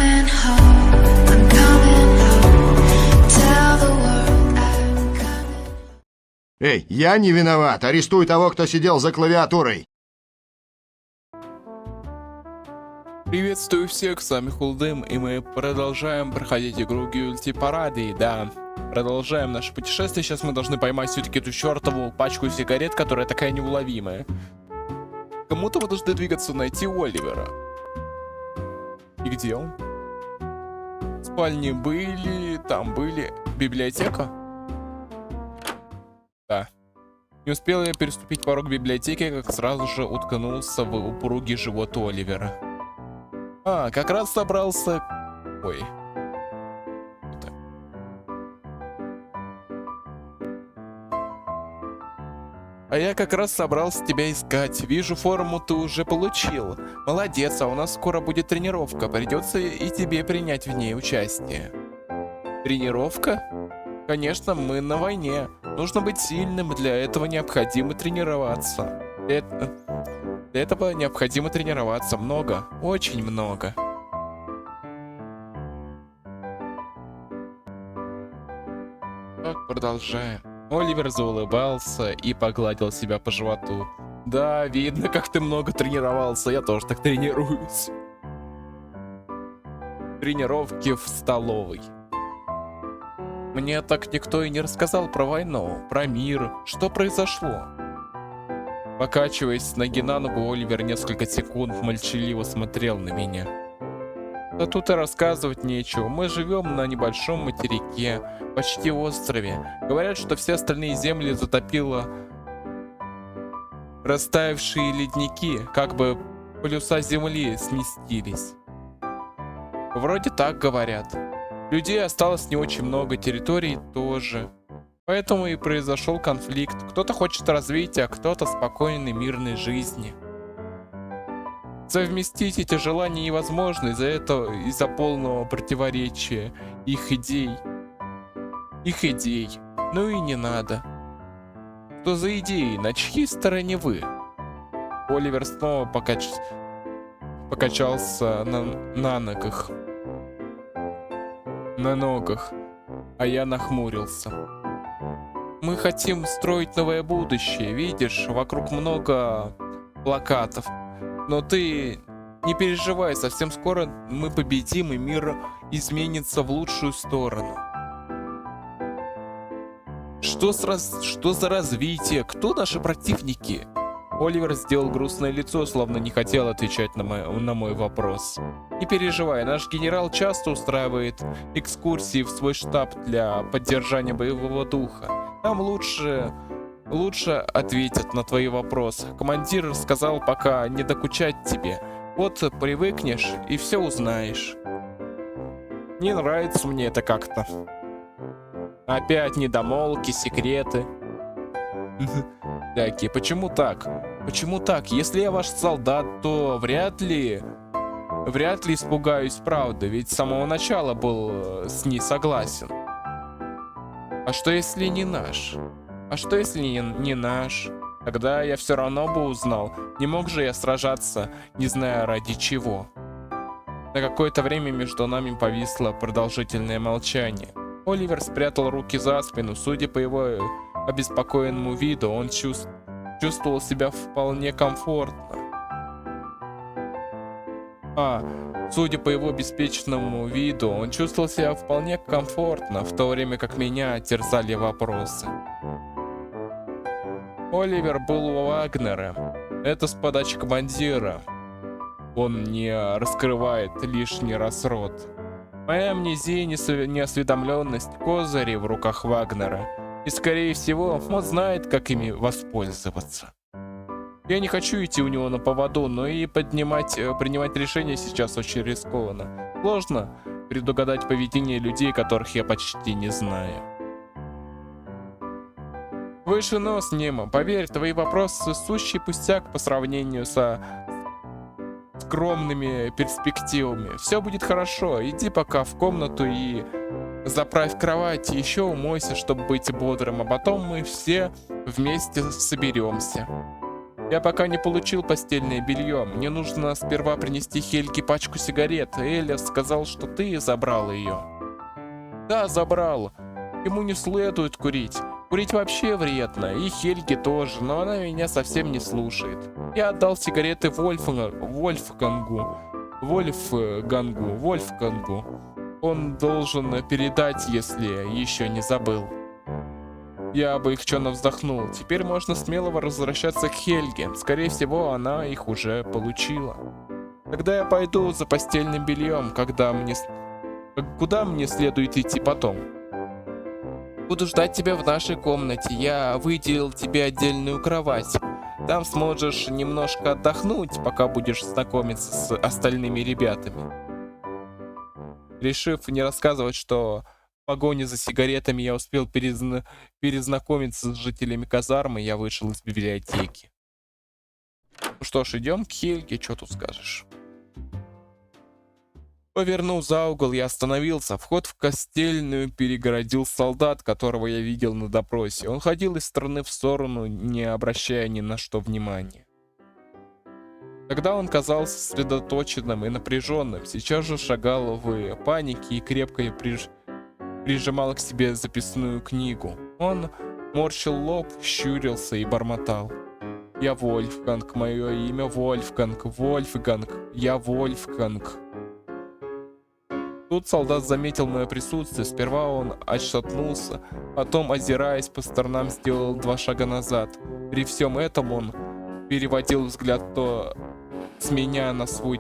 coming home, I'm coming home. Tell the world I'm coming. Эй, я не виноват. Арестуй того, кто сидел за клавиатурой. Приветствую всех, с вами Хулдым, и мы продолжаем проходить игру Guilty Parade, да. Продолжаем наше путешествие. Сейчас мы должны поймать все-таки эту чертову пачку сигарет, которая такая неуловимая. Кому-то мы должны двигаться, найти Оливера. И где он? В спальне были, там были. Библиотека? Да. Не успел я переступить порог библиотеки, как сразу же уткнулся в упругий живот Оливера. А, как раз собрался... Ой. Это. А я как раз собрался тебя искать. Вижу, форму ты уже получил. Молодец, а у нас скоро будет тренировка. Придется и тебе принять в ней участие. Тренировка? Конечно, мы на войне. Нужно быть сильным, для этого необходимо тренироваться. Для этого необходимо тренироваться много, очень много. Так, продолжаем. Оливер заулыбался и погладил себя по животу. Да, видно, как ты много тренировался, я тоже так тренируюсь. Тренировки в столовой. Мне так никто и не рассказал про войну, про мир, что произошло. Покачиваясь с ноги на ногу, Оливер несколько секунд молчаливо смотрел на меня. Да тут и рассказывать нечего. Мы живем на небольшом материке, почти острове. Говорят, что все остальные земли затопило растаявшие ледники, как бы полюса земли сместились. Вроде так говорят. Людей осталось не очень много, территорий тоже. Поэтому и произошел конфликт. Кто-то хочет развития, а кто-то спокойной мирной жизни. Совместить эти желания невозможно из-за полного противоречия их идей. Ну и не надо. Что за идеи? На чьей стороне вы? Оливер снова покачался на ногах. А я нахмурился. Мы хотим строить новое будущее, видишь, вокруг много плакатов. Но ты не переживай, совсем скоро мы победим, и мир изменится в лучшую сторону. Что за развитие? Кто наши противники? Оливер сделал грустное лицо, словно не хотел отвечать на мой вопрос. Не переживай, наш генерал часто устраивает экскурсии в свой штаб для поддержания боевого духа. Там лучше ответят на твои вопросы. Командир сказал пока не докучать тебе. Вот привыкнешь и все узнаешь. Не нравится мне это как-то. Опять недомолвки, секреты. Такие, почему так? Почему так? Если я ваш солдат, то вряд ли испугаюсь, правда, ведь с самого начала был с ней согласен. А что если не наш? А что если не наш? Тогда я все равно бы узнал. Не мог же я сражаться, не зная ради чего. На какое-то время между нами повисло продолжительное молчание. Оливер спрятал руки за спину. Судя по его обеспокоенному виду, он чувствовал себя вполне комфортно. Судя по его беспечному виду, он чувствовал себя вполне комфортно, в то время как меня терзали вопросы. Оливер был у Вагнера. Это с подачи командира. Он не раскрывает лишний раз рот. Моя амнезия и неосведомленность — козыри в руках Вагнера. И скорее всего, он знает, как ими воспользоваться. Я не хочу идти у него на поводу, но и принимать решения сейчас очень рискованно. Сложно предугадать поведение людей, которых я почти не знаю. Выше нос, Немо. Поверь, твои вопросы сущий пустяк по сравнению со скромными перспективами. Все будет хорошо. Иди пока в комнату и заправь кровать, и еще умойся, чтобы быть бодрым, а потом мы все вместе соберемся. Я пока не получил постельное белье. Мне нужно сперва принести Хельге пачку сигарет. Элиас сказал, что ты забрал ее. Да, забрал. Ему не следует курить. Курить вообще вредно, и Хельге тоже, но она меня совсем не слушает. Я отдал сигареты Вольфгангу. Он должен передать, если еще не забыл. Я облегченно вздохнул. Теперь можно смело возвращаться к Хельге. Скорее всего, она их уже получила. Тогда я пойду за постельным бельем, куда мне следует идти потом? Буду ждать тебя в нашей комнате. Я выделил тебе отдельную кровать. Там сможешь немножко отдохнуть, пока будешь знакомиться с остальными ребятами. Решив не рассказывать, что в погоне за сигаретами я успел перезнакомиться с жителями казармы, я вышел из библиотеки. Ну что ж, идем к Хельге, что тут скажешь? Повернув за угол, я остановился. Вход в костельную перегородил солдат, которого я видел на допросе. Он ходил из стороны в сторону, не обращая ни на что внимания. Тогда он казался сосредоточенным и напряженным. Сейчас же шагал в панике и крепко прижимал к себе записную книгу. Он морщил лоб, щурился и бормотал. «Я Вольфганг, мое имя Вольфганг, я Вольфганг». Тут солдат заметил мое присутствие. Сперва он отшатнулся, потом, озираясь по сторонам, сделал 2 шага назад. При всем этом он переводил взгляд то с меня на свой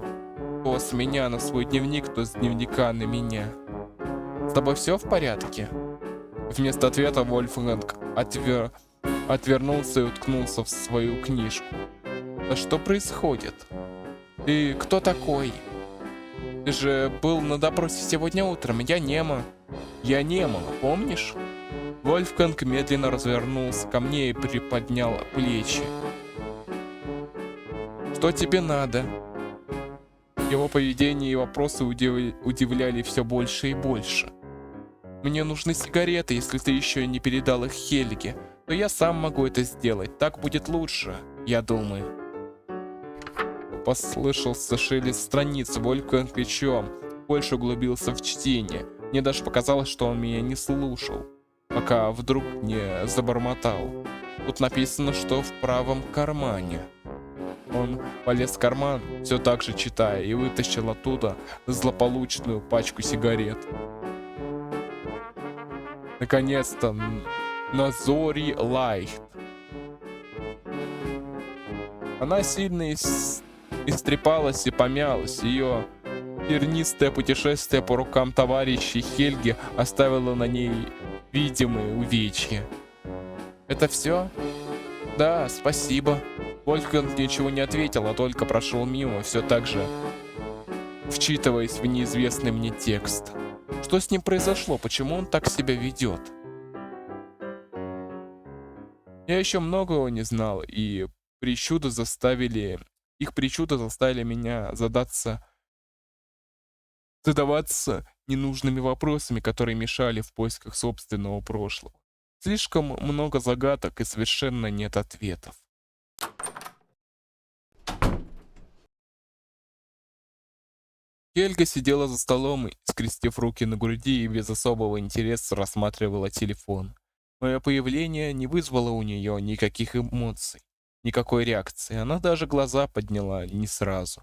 дневник, то с дневника на меня. «С тобой все в порядке?» Вместо ответа Вольфганг отвернулся и уткнулся в свою книжку. «Да что происходит? Ты кто такой? Ты же был на допросе сегодня утром, я Немо, помнишь?» Вольфганг медленно развернулся ко мне и приподнял плечи. «Что тебе надо?» Его поведение и вопросы удивляли все больше и больше. «Мне нужны сигареты, если ты еще не передал их Хельге, то я сам могу это сделать, так будет лучше, я думаю». Послышался шелест страниц. Вольфганг плечом больше углубился в чтение. Мне даже показалось, что он меня не слушал, пока вдруг не забормотал. Тут написано, что в правом кармане. Он полез в карман, все так же читая, и вытащил оттуда злополучную пачку сигарет. Наконец-то Назори Лайт. Она сильно истрепалась и помялась. Ее тернистое путешествие по рукам товарищей Хельги оставило на ней видимые увечья. «Это все?» «Да, спасибо». Вольфганг ничего не ответил, а только прошел мимо, все так же вчитываясь в неизвестный мне текст. Что с ним произошло? Почему он так себя ведет? Я еще многого не знал, и их причуды заставили меня задаваться ненужными вопросами, которые мешали в поисках собственного прошлого. Слишком много загадок и совершенно нет ответов. Хельга сидела за столом, скрестив руки на груди и без особого интереса рассматривала телефон. Мое появление не вызвало у нее никаких эмоций, никакой реакции. Она даже глаза подняла не сразу.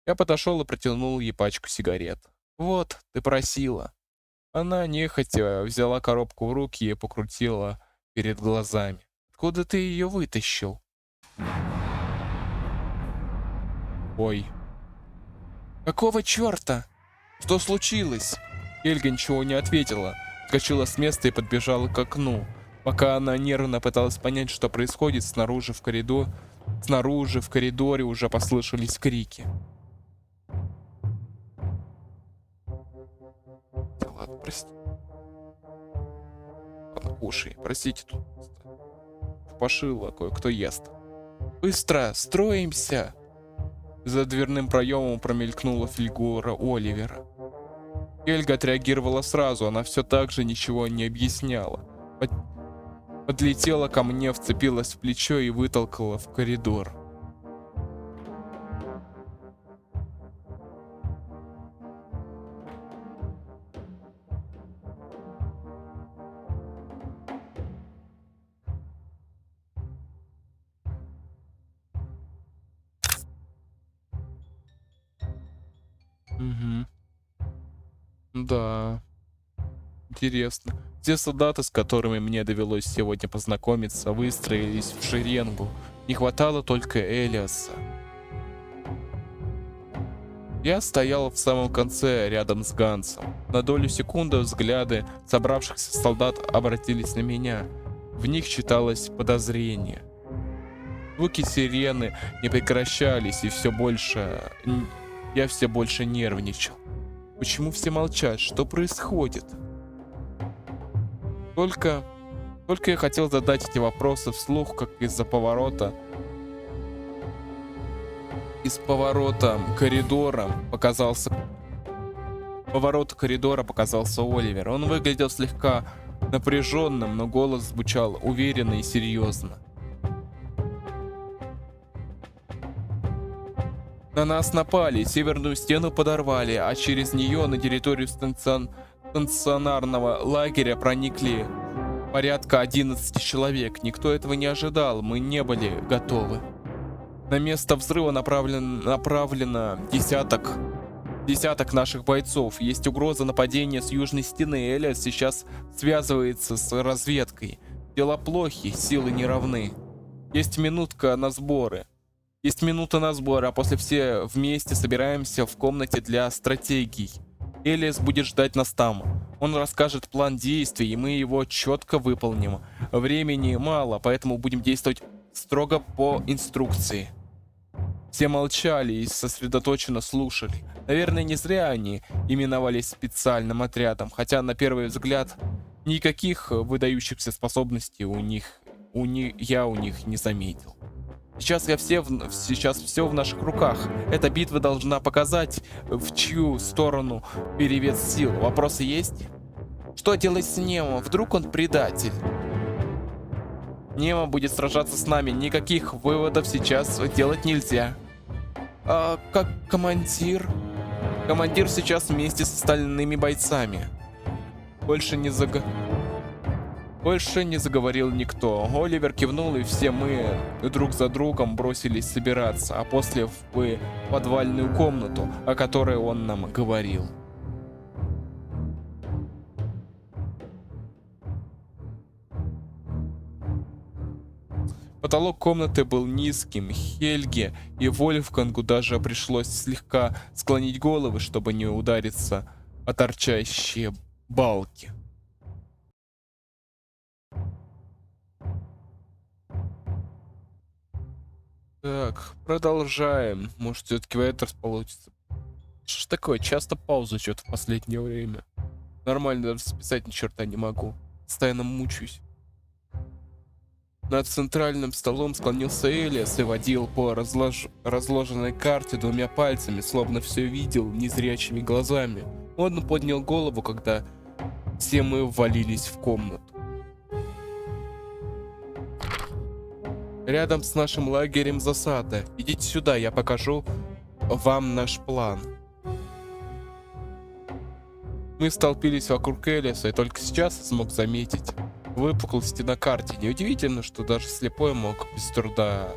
Я подошел и протянул ей пачку сигарет. «Вот, ты просила». Она нехотя взяла коробку в руки и покрутила перед глазами. «Откуда ты ее вытащил?» «Ой». «Какого черта? Что случилось?» Хельга ничего не ответила, вскочила с места и подбежала к окну. Пока она нервно пыталась понять, что происходит, снаружи в коридоре уже послышались крики. Да ладно, прости. Ладно, кушай, простите, тут пошило кое-кто ест. «Быстро, строимся!» За дверным проемом промелькнула фигура Оливера. Хельга отреагировала сразу, она все так же ничего не объясняла. Подлетела ко мне, вцепилась в плечо и вытолкала в коридор. Угу. Да, интересно. Те солдаты, с которыми мне довелось сегодня познакомиться, выстроились в шеренгу. Не хватало только Элиаса. Я стоял в самом конце, рядом с Гансом. На долю секунды взгляды собравшихся солдат обратились на меня. В них читалось подозрение. Звуки сирены не прекращались, и я все больше нервничал. Почему все молчат? Что происходит? Только я хотел задать эти вопросы вслух, как из поворота коридора показался Оливер. Он выглядел слегка напряженным, но голос звучал уверенно и серьезно. На нас напали, северную стену подорвали, а через нее на территорию стационарного лагеря проникли порядка 11 человек. Никто этого не ожидал, мы не были готовы. На место взрыва направлено десяток наших бойцов. Есть угроза нападения с южной стены. Элиас сейчас связывается с разведкой. Дела плохи, силы не равны. Есть минута на сборы, а после все вместе собираемся в комнате для стратегий. Элиас будет ждать нас там. Он расскажет план действий, и мы его четко выполним. Времени мало, поэтому будем действовать строго по инструкции. Все молчали и сосредоточенно слушали. Наверное, не зря они именовались специальным отрядом, хотя на первый взгляд никаких выдающихся способностей у них не заметил. Сейчас все в наших руках. Эта битва должна показать, в чью сторону перевес сил. Вопросы есть? Что делать с Немо? Вдруг он предатель? Немо будет сражаться с нами. Никаких выводов сейчас делать нельзя. А как командир? Командир сейчас вместе с остальными бойцами. Больше не заговорил никто. Оливер кивнул, и все мы друг за другом бросились собираться, а после в подвальную комнату, о которой он нам говорил. Потолок комнаты был низким. Хельге и Вольфгангу даже пришлось слегка склонить головы, чтобы не удариться о торчащие балки. Так, продолжаем. Может, все-таки в этот раз получится. Что ж такое? Часто паузу что-то в последнее время. Нормально даже списать ни черта не могу. Постоянно мучаюсь. Над центральным столом склонился Элиас и водил по разложенной карте двумя пальцами, словно все видел незрячими глазами. Он поднял голову, когда все мы ввалились в комнату. Рядом с нашим лагерем засада. Идите сюда, я покажу вам наш план. Мы столпились вокруг Элиаса, и только сейчас смог заметить выпуклости на карте. Неудивительно, что даже слепой мог без труда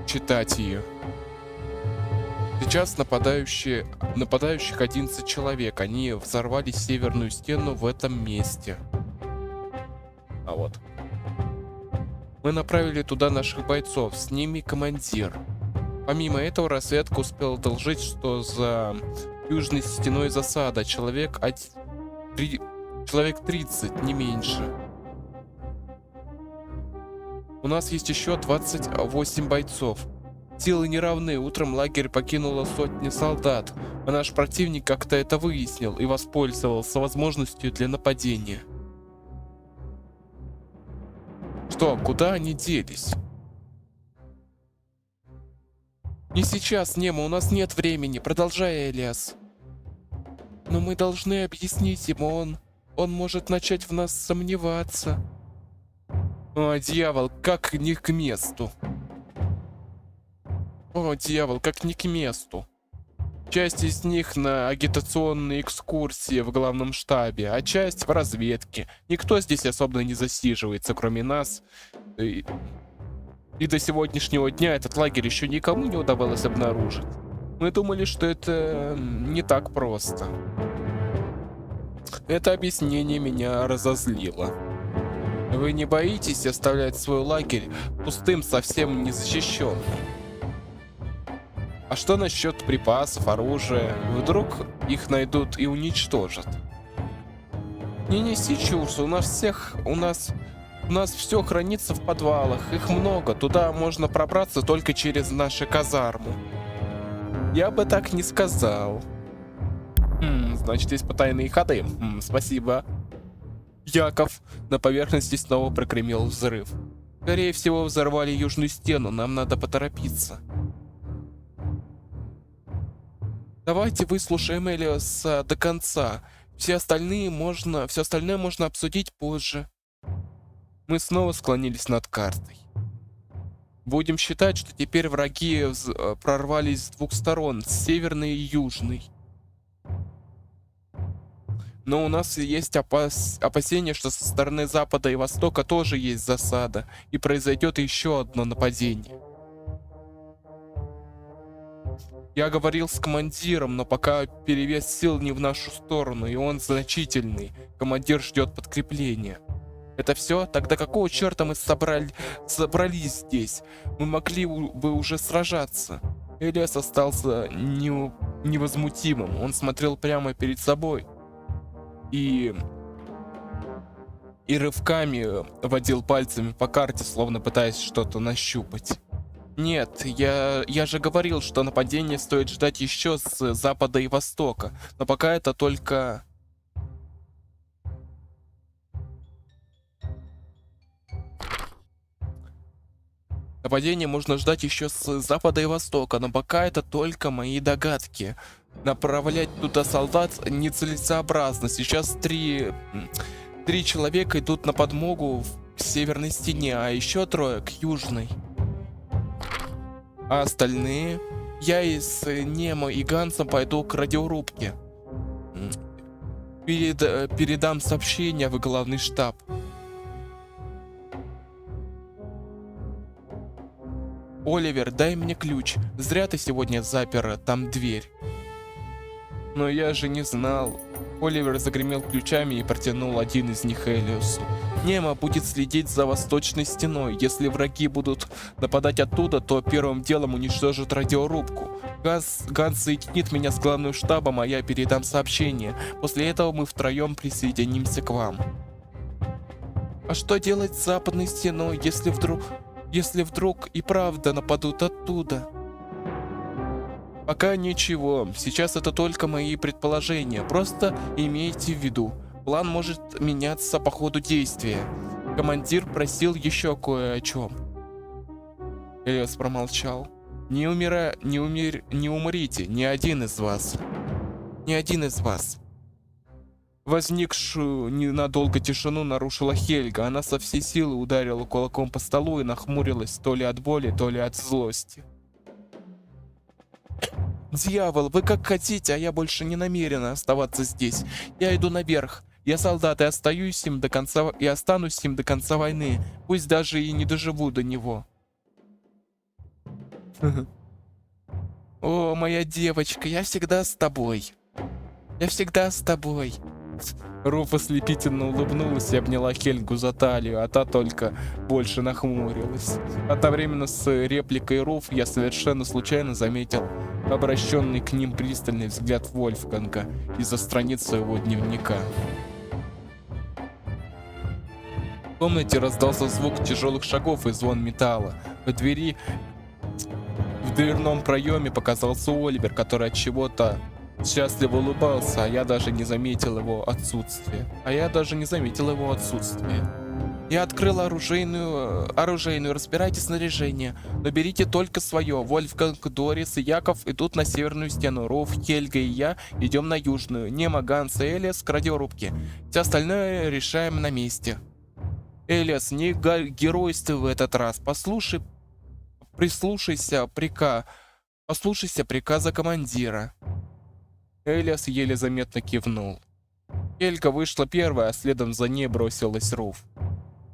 читать ее. Сейчас нападающих 11 человек. Они взорвали северную стену в этом месте. А вот. Мы направили туда наших бойцов, с ними командир. Помимо этого, разведка успела доложить, что за южной стеной засада. Человек 30, не меньше. У нас есть еще 28 бойцов. Силы не равны. Утром лагерь покинуло сотни солдат. А наш противник как-то это выяснил и воспользовался возможностью для нападения. Что, куда они делись? Не сейчас, Немо, у нас нет времени. Продолжай, Элиас. Но мы должны объяснить ему, он может начать в нас сомневаться. О, дьявол, как не к месту. О, дьявол, как не к месту. Часть из них на агитационные экскурсии в главном штабе, а часть в разведке. Никто здесь особо не засиживается, кроме нас. И до сегодняшнего дня этот лагерь еще никому не удавалось обнаружить. Мы думали, что это не так просто. Это объяснение меня разозлило. Вы не боитесь оставлять свой лагерь пустым, совсем незащищенным? А что насчет припасов, оружия? Вдруг их найдут и уничтожат? Не неси чушь, у нас все хранится в подвалах, их много, туда можно пробраться только через наши казармы. Я бы так не сказал. Значит, есть потайные ходы. Спасибо. Яков, на поверхности снова прогремел взрыв. Скорее всего, взорвали южную стену, нам надо поторопиться. Давайте выслушаем Элиаса до конца. Все остальное можно обсудить позже. Мы снова склонились над картой. Будем считать, что теперь враги прорвались с двух сторон, с северной и южной. Но у нас есть опасения, что со стороны запада и востока тоже есть засада, и произойдет еще одно нападение. Я говорил с командиром, но пока перевес сил не в нашу сторону, и он значительный. Командир ждет подкрепления. Это все? Тогда какого черта мы собрались здесь? Мы могли бы уже сражаться. Элиас остался невозмутимым. Он смотрел прямо перед собой и рывками водил пальцами по карте, словно пытаясь что-то нащупать. Нет, я же говорил, что нападение стоит ждать еще с запада и востока, но пока это только... Нападение можно ждать еще с запада и востока, но пока это только мои догадки. Направлять туда солдат нецелесообразно. Сейчас три человека идут на подмогу к северной стене, а еще трое к южной. А остальные? Я и с Немо и Гансом пойду к радиорубке. Передам сообщение в главный штаб. Оливер, дай мне ключ. Зря ты сегодня запер там дверь. Но я же не знал. Оливер загремел ключами и протянул один из них Элиусу. Немо будет следить за восточной стеной. Если враги будут нападать оттуда, то первым делом уничтожат радиорубку. Ганс соединит меня с главным штабом, а я передам сообщение. После этого мы втроем присоединимся к вам. А что делать с западной стеной, если вдруг и правда нападут оттуда? Пока ничего, сейчас это только мои предположения, просто имейте в виду, план может меняться по ходу действия. Командир просил еще кое о чем. Элиас промолчал. Не умрите, ни один из вас. Ни один из вас. Возникшую ненадолго тишину нарушила Хельга. Она со всей силы ударила кулаком по столу и нахмурилась то ли от боли, то ли от злости. «Дьявол, вы как хотите, а я больше не намерена оставаться здесь. Я иду наверх. Я солдат и останусь им до конца войны. Пусть даже и не доживу до него». «О, моя девочка, я всегда с тобой. Я всегда с тобой». Руф ослепительно улыбнулась и обняла Хельгу за талию, а та только больше нахмурилась. Одновременно с репликой Руф я совершенно случайно заметил обращенный к ним пристальный взгляд Вольфганга из-за страницы его дневника. В комнате раздался звук тяжелых шагов и звон металла. В дверном проеме показался Оливер, который от чего-то счастливо улыбался, а я даже не заметил его отсутствия. Я открыл оружейную, разбирайте снаряжение, но берите только свое. Вольфганг, Дорис и Яков идут на северную стену. Руф, Хельга и я идем на южную. Нема, Ганс и Элиас к радиорубке. Все остальное решаем на месте. Элиас, не геройствуй в этот раз. Послушайся приказа командира. Элиас еле заметно кивнул. Хельга вышла первая, а следом за ней бросилась Руф.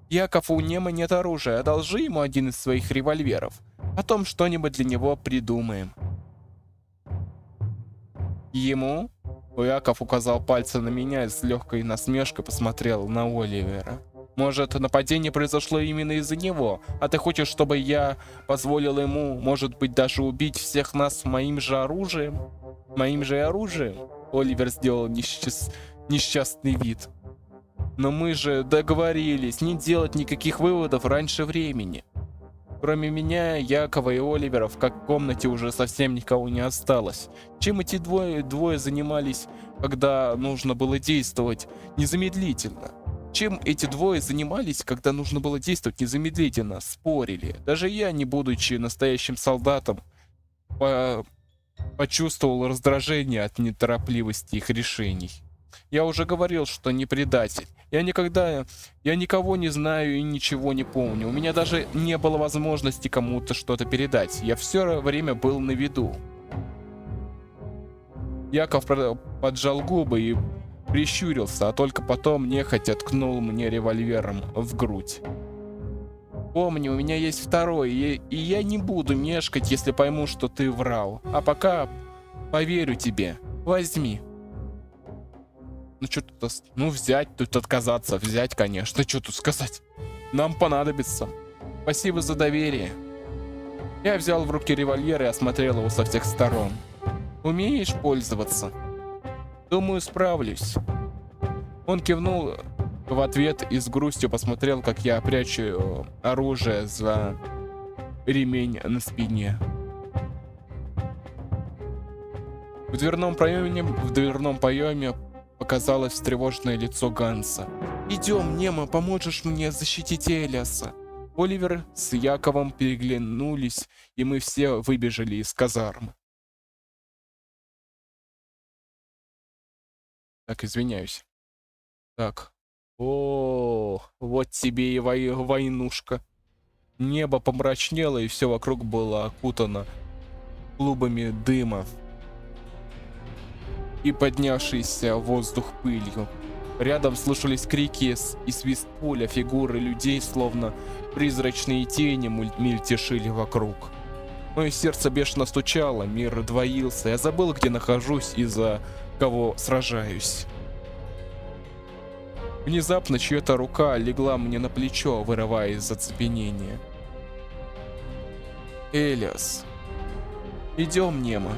Яков, у Нема нет оружия, одолжи ему один из своих револьверов. Потом что-нибудь для него придумаем. Ему? Яков указал пальцем на меня и с легкой насмешкой посмотрел на Оливера. Может, нападение произошло именно из-за него, а ты хочешь, чтобы я позволил ему, может быть, даже убить всех нас моим же оружием? Моим же оружием? Оливер сделал несчастный вид. Но мы же договорились не делать никаких выводов раньше времени. Кроме меня, Якова и Оливера в комнате уже совсем никого не осталось. Чем эти двое занимались, когда нужно было действовать незамедлительно? Чем эти двое занимались, когда нужно было действовать незамедлительно? Спорили. Даже я, не будучи настоящим солдатом, почувствовал раздражение от неторопливости их решений. Я уже говорил, что не предатель. Я никого не знаю и ничего не помню. У меня даже не было возможности кому-то что-то передать. Я все время был на виду. Яков поджал губы и прищурился, а только потом нехотя ткнул мне револьвером в грудь. Помни, у меня есть второй, и я не буду мешкать, если пойму, что ты врал. А пока поверю тебе. Возьми. Ну что тут, взять, тут отказаться, взять, конечно, что тут сказать. Нам понадобится. Спасибо за доверие. Я взял в руки револьвер и осмотрел его со всех сторон. Умеешь пользоваться? Думаю, справлюсь. Он кивнул в ответ и с грустью посмотрел, как я прячу оружие за ремень на спине. В дверном проеме показалось встревоженное лицо Ганса. «Идем, Нема, поможешь мне защитить Элиаса». Оливер с Яковом переглянулись, и мы все выбежали из казармы. Так, извиняюсь. Так. О, вот тебе и войнушка. Небо помрачнело, и все вокруг было окутано клубами дыма и поднявшийся в воздух пылью. Рядом слышались крики и свист пуль, а фигуры людей, словно призрачные тени, мельтешили вокруг. Мое сердце бешено стучало, мир двоился. Я забыл, где нахожусь и за кого сражаюсь. Внезапно чья-то рука легла мне на плечо, вырывая из оцепенения. Элиас. Идем, Нема.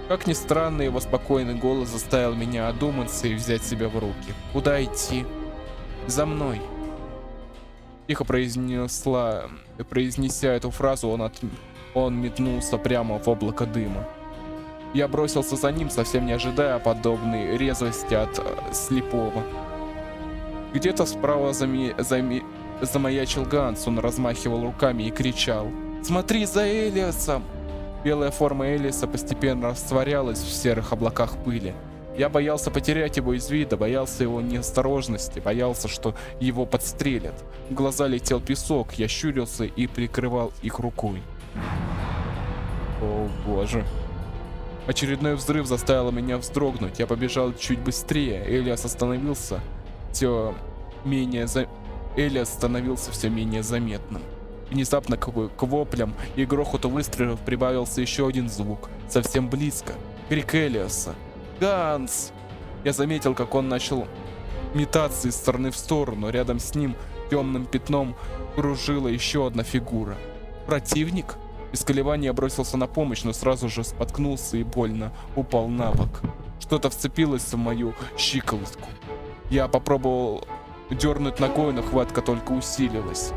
Как ни странно, его спокойный голос заставил меня одуматься и взять себя в руки. Куда идти? За мной. Тихо произнеся эту фразу, он метнулся прямо в облако дыма. Я бросился за ним, совсем не ожидая подобной резвости от слепого. Где-то справа замаячил Ганс, он размахивал руками и кричал: «Смотри за Элиасом!» Белая форма Элиаса постепенно растворялась в серых облаках пыли. Я боялся потерять его из вида, боялся его неосторожности, боялся, что его подстрелят. В глаза летел песок, я щурился и прикрывал их рукой. О боже. Очередной взрыв заставил меня вздрогнуть. Я побежал чуть быстрее. Элиас становился все менее заметным. Внезапно к воплям и грохоту выстрелов прибавился еще один звук. Совсем близко. Крик Элиаса. «Ганс!» Я заметил, как он начал метаться из стороны в сторону. Рядом с ним темным пятном кружила еще одна фигура. Противник? Без колебания бросился на помощь, но сразу же споткнулся и больно упал на бок. Что-то вцепилось в мою щиколотку. Я попробовал дернуть ногой, но хватка только усилилась.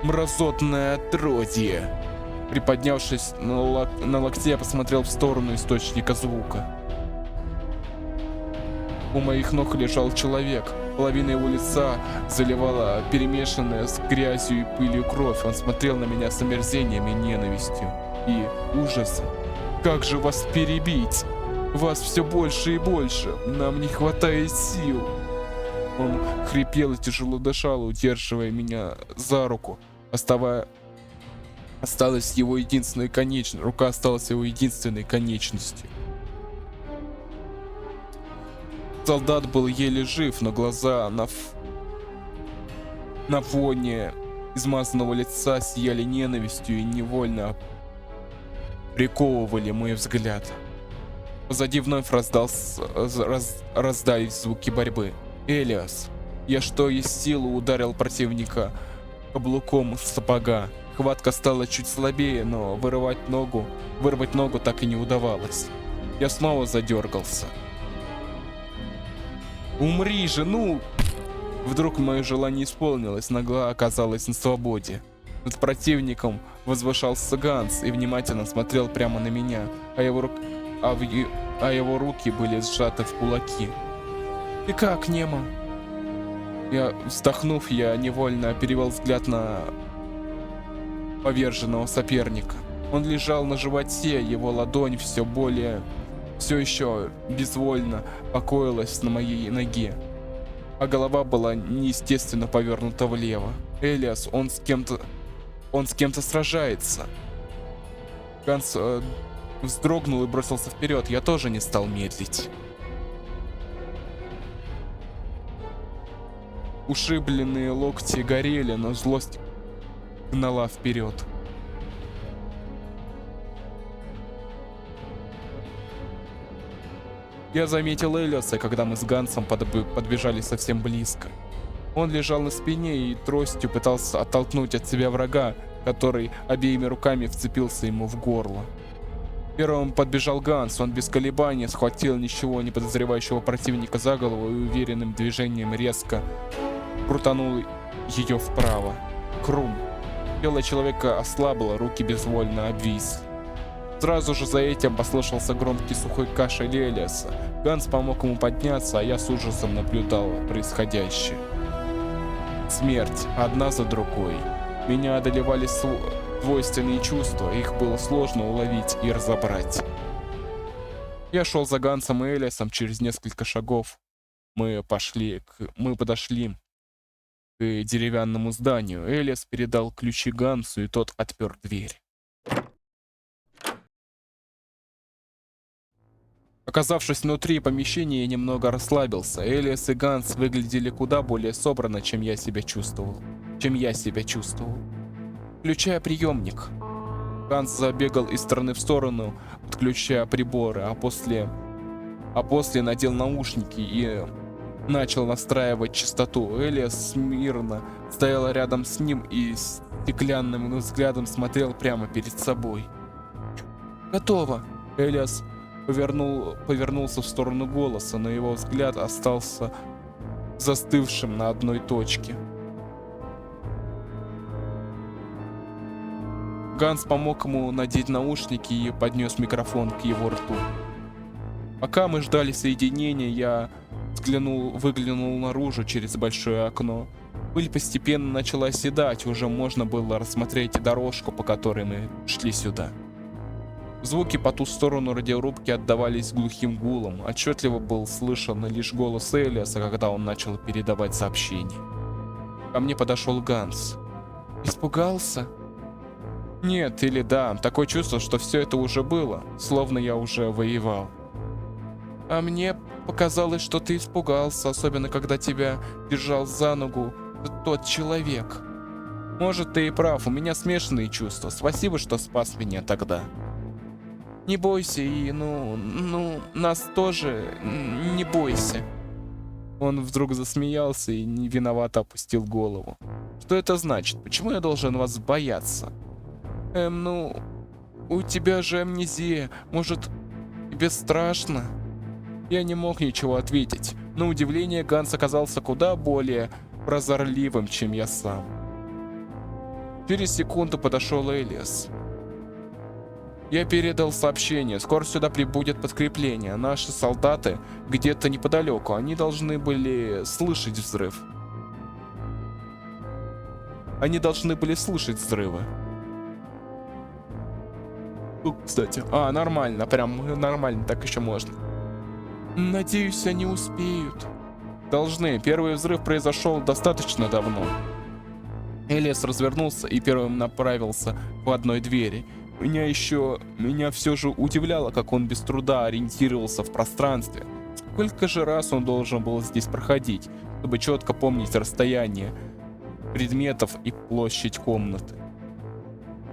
Мразотное отродье! Приподнявшись на локте, я посмотрел в сторону источника звука. У моих ног лежал человек. Половина его лица заливала перемешанная с грязью и пылью кровь. Он смотрел на меня с омерзением и ненавистью. И ужасом. Как же вас перебить? Вас все больше и больше. Нам не хватает сил. Он хрипел и тяжело дышал, удерживая меня за руку. Осталась его единственная конечность. Рука осталась его единственной конечностью. Солдат был еле жив, но глаза на фоне измазанного лица сияли ненавистью и невольно приковывали мой взгляд. Позади вновь раздались звуки борьбы. Элиас. Я что есть силы ударил противника каблуком сапога. Хватка стала чуть слабее, но вырвать ногу так и не удавалось. Я снова задергался. «Умри же, ну!» Вдруг мое желание исполнилось, нога оказалась на свободе. Над противником возвышался Ганс и внимательно смотрел прямо на меня, а его руки были сжаты в кулаки. «Ты как, Немо?» Вздохнув, я невольно перевел взгляд на поверженного соперника. Он лежал на животе, его ладонь все еще безвольно покоилась на моей ноге, а голова была неестественно повернута влево. Элиас, он с кем-то сражается. Ганс вздрогнул и бросился вперед. Я тоже не стал медлить. Ушибленные локти горели, но злость гнала вперед. Я заметил Элиаса, когда мы с Гансом подбежали совсем близко. Он лежал на спине и тростью пытался оттолкнуть от себя врага, который обеими руками вцепился ему в горло. Первым подбежал Ганс. Он без колебаний схватил ничего не подозревающего противника за голову и уверенным движением резко крутанул ее вправо. Хрум. Тело человека ослабло, руки безвольно обвисли. Сразу же за этим послышался громкий сухой кашель Элиаса. Ганс помог ему подняться, а я с ужасом наблюдал происходящее. Смерть, одна за другой. Меня одолевали двойственные чувства, их было сложно уловить и разобрать. Я шел за Гансом и Элиасом. Через несколько шагов мы подошли к деревянному зданию. Элиас передал ключи Гансу, и тот отпер дверь. Оказавшись внутри помещения, я немного расслабился. Элиас и Ганс выглядели куда более собранно, чем я себя чувствовал. Включая приемник. Ганс забегал из стороны в сторону, подключая приборы, а после надел наушники и начал настраивать частоту. Элиас смирно стоял рядом с ним и стеклянным взглядом смотрел прямо перед собой. «Готово!» Элиас повернулся в сторону голоса, но его взгляд остался застывшим на одной точке. Ганс помог ему надеть наушники и поднес микрофон к его рту. Пока мы ждали соединения, я выглянул наружу через большое окно. Пыль постепенно начала оседать, уже можно было рассмотреть дорожку, по которой мы шли сюда. Звуки по ту сторону радиорубки отдавались глухим гулом. Отчетливо был слышен лишь голос Элиаса, когда он начал передавать сообщение. Ко мне подошел Ганс. «Испугался?» «Нет» или «да». Такое чувство, что все это уже было, словно я уже воевал. «А мне показалось, что ты испугался, особенно когда тебя держал за ногу тот человек. Может, ты и прав, у меня смешанные чувства. Спасибо, что спас меня тогда. Не бойся и, нас тоже не бойся». Он вдруг засмеялся и невиновато опустил голову. «Что это значит? Почему я должен вас бояться?» У тебя же амнезия. Может, тебе страшно?» Я не мог ничего ответить. На удивление, Ганс оказался куда более прозорливым, чем я сам. Через секунду подошел Элиас. Я передал сообщение. Скоро сюда прибудет подкрепление. Наши солдаты где-то неподалеку. Они должны были слышать взрыв. Они должны были слышать взрывы. Кстати. Нормально. Прям нормально. Так еще можно. Надеюсь, они успеют. Должны. Первый взрыв произошел достаточно давно. Элиас развернулся и первым направился к одной двери. Меня все же удивляло, как он без труда ориентировался в пространстве. Сколько же раз он должен был здесь проходить, чтобы четко помнить расстояние предметов и площадь комнаты.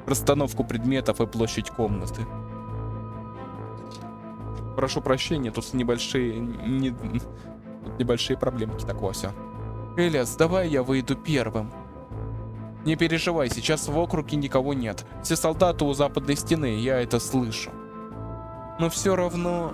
Расстановку предметов и площадь комнаты. Прошу прощения, тут небольшие проблемки, такое все. Элиас, давай я выйду первым. Не переживай, сейчас в округе никого нет. Все солдаты у западной стены, я это слышу. Но все равно...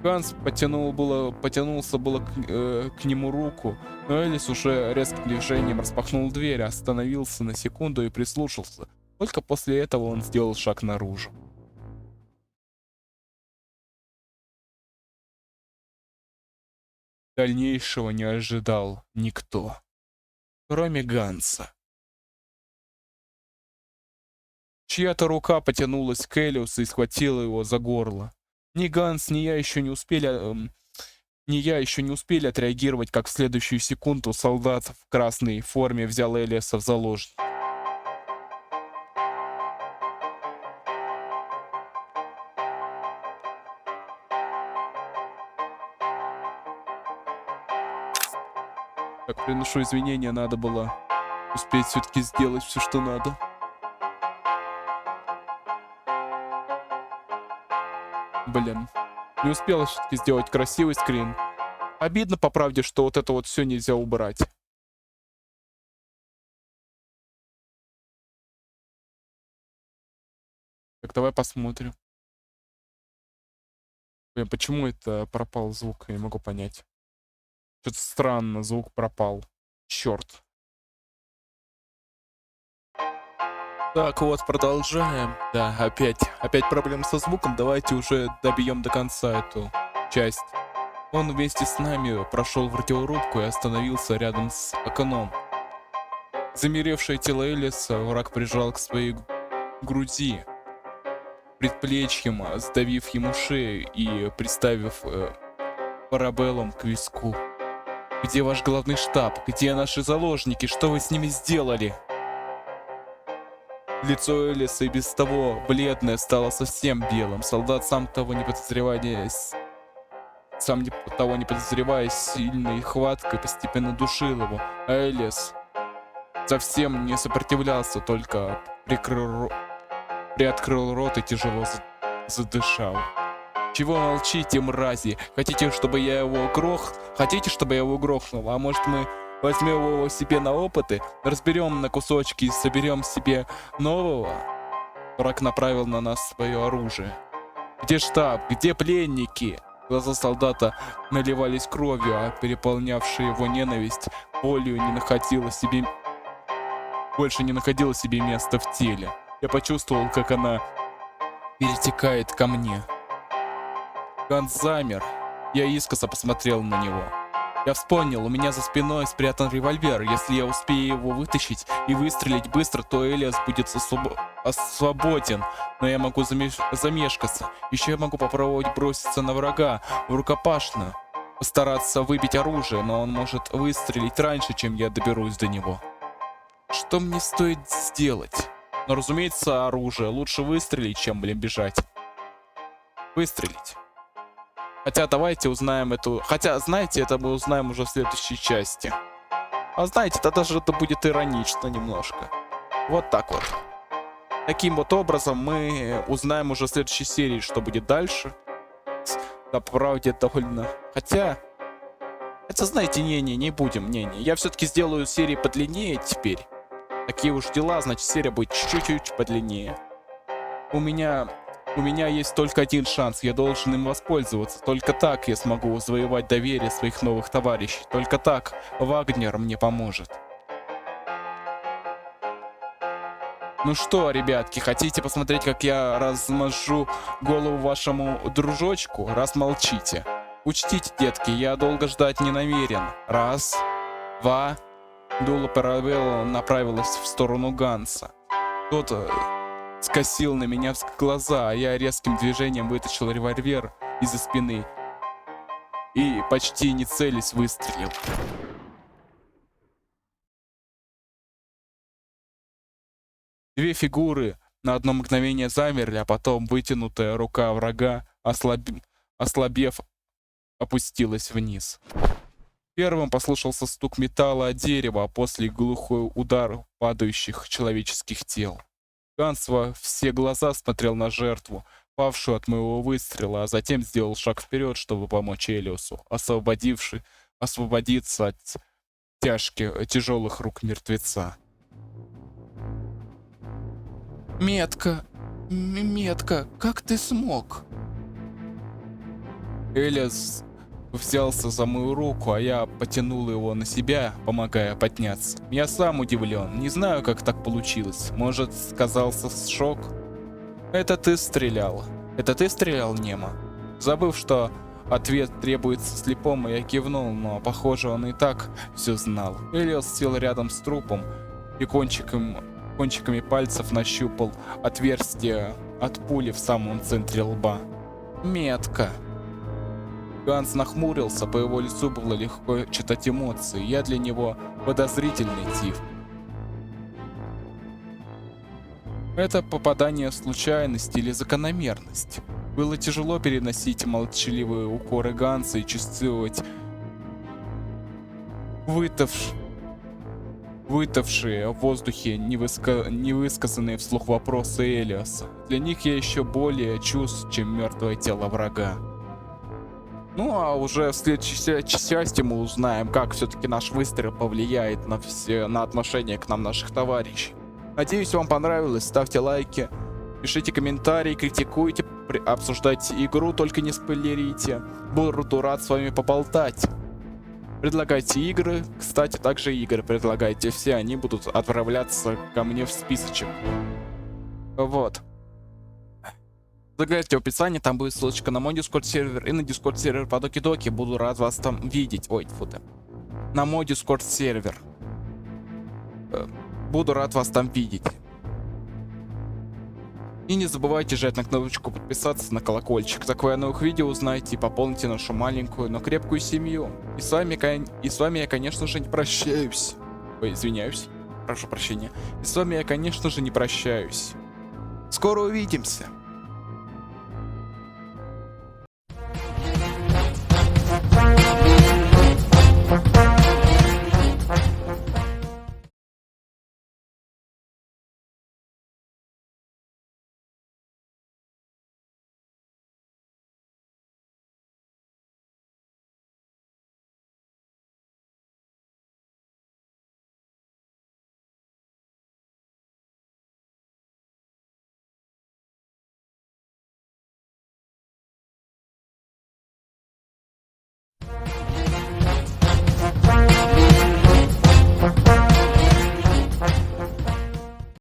Ганс потянулся было к нему руку, но Элис уже резким движением распахнул дверь, остановился на секунду и прислушался. Только после этого он сделал шаг наружу. Дальнейшего не ожидал никто, кроме Ганса. Чья-то рука потянулась к Элиусу и схватила его за горло. Ни Ганс, ни я еще не успели отреагировать, как в следующую секунду солдат в красной форме взял Элиаса в заложники. Так, приношу извинения, надо было успеть все-таки сделать все, что надо. Блин, не успела все-таки сделать красивый скрин. Обидно, по правде, что вот это вот все нельзя убрать. Так, давай посмотрим. Блин, почему это пропал звук? Я не могу понять. Что-то странно, звук пропал. Черт. Так, вот, продолжаем. Да, опять проблемы со звуком. Давайте уже добьем до конца эту часть. Он вместе с нами прошел в радиорубку и остановился рядом с окном. Замеревшее тело Элиса враг прижал к своей груди, предплечьем сдавив ему шею и приставив парабеллум к виску. «Где ваш главный штаб? Где наши заложники? Что вы с ними сделали?» Лицо Элиса и без того бледное стало совсем белым. Солдат, сам того не подозревая, сильной хваткой постепенно душил его. А Элис совсем не сопротивлялся, только приоткрыл рот и тяжело задышал. «Чего молчите, мрази? Хотите, чтобы я его грохнул? А может, мы возьмем его себе на опыты, разберем на кусочки и соберем себе нового?» Враг направил на нас свое оружие. «Где штаб? Где пленники?» Глаза солдата наливались кровью, а переполнявшая его ненависть болью больше не находила себе места в теле. Я почувствовал, как она перетекает ко мне. Ганс замер. Я искоса посмотрел на него. Я вспомнил, у меня за спиной спрятан револьвер. Если я успею его вытащить и выстрелить быстро, то Элиас будет свободен. Но я могу замешкаться. Еще я могу попробовать броситься на врага в рукопашную. Постараться выбить оружие, но он может выстрелить раньше, чем я доберусь до него. Что мне стоит сделать? Но, разумеется, оружие. Лучше выстрелить, чем, бежать. Выстрелить. Хотя давайте узнаем эту... Хотя, знаете, это мы узнаем уже в следующей части. А знаете, это даже будет иронично немножко. Вот так вот. Таким вот образом мы узнаем уже в следующей серии, что будет дальше. Да, по правде, довольно... Хотя, знаете, не будем. Я все-таки сделаю серии подлиннее теперь. Такие уж дела, значит, серия будет чуть-чуть подлиннее. У меня есть только один шанс, я должен им воспользоваться. Только так я смогу завоевать доверие своих новых товарищей. Только так Вагнер мне поможет. Ну что, ребятки, хотите посмотреть, как я размажу голову вашему дружочку? Раз молчите. Учтите, детки, я долго ждать не намерен. Раз, два. Дуло Парабелло направилась в сторону Ганса. Тот скосил на меня глаза, а я резким движением вытащил револьвер из-за спины и, почти не целясь, выстрелил. Две фигуры на одно мгновение замерли, а потом вытянутая рука врага, ослабев, опустилась вниз. Первым послышался стук металла о дерево, а после глухой удар падающих человеческих тел. Ганс во все глаза смотрел на жертву, павшую от моего выстрела, а затем сделал шаг вперед, чтобы помочь Элиосу, освободиться от тяжелых рук мертвеца. Метка, как ты смог? Элиос взялся за мою руку, а я потянул его на себя, помогая подняться. Я сам удивлен, не знаю, как так получилось. Может, сказался шок? Это ты стрелял, Немо? Забыв, что ответ требуется слепому, я кивнул, но, похоже, он и так все знал. Элиос сел рядом с трупом и кончиками пальцев нащупал отверстие от пули в самом центре лба. Метка. Ганс нахмурился, по его лицу было легко читать эмоции. Я для него подозрительный тип. Это попадание случайность или закономерность. Было тяжело переносить молчаливые укоры Ганса и чувствовать вытавшие в воздухе невысказанные вслух вопросы Элиоса. Для них я еще более чувств, чем мертвое тело врага. Ну а уже в следующей части мы узнаем, как все-таки наш выстрел повлияет на отношение к нам наших товарищей. Надеюсь, вам понравилось. Ставьте лайки, пишите комментарии, критикуйте, обсуждайте игру, только не спойлерите. Буду рад с вами поболтать. Предлагайте игры, кстати, также игры предлагайте, все они будут отправляться ко мне в списочек. Вот. Загляните в описании, там будет ссылочка на мой Discord сервер и на Discord сервер по Доки-Доки. Буду рад вас там видеть. Ой, фу ты. На мой Discord сервер. Буду рад вас там видеть. И не забывайте жать на кнопочку подписаться, на колокольчик. Так вы о новых видео узнаете и пополните нашу маленькую, но крепкую семью. И с вами я, конечно же, не прощаюсь. Ой, извиняюсь. Прошу прощения. И с вами я, конечно же, не прощаюсь. Скоро увидимся.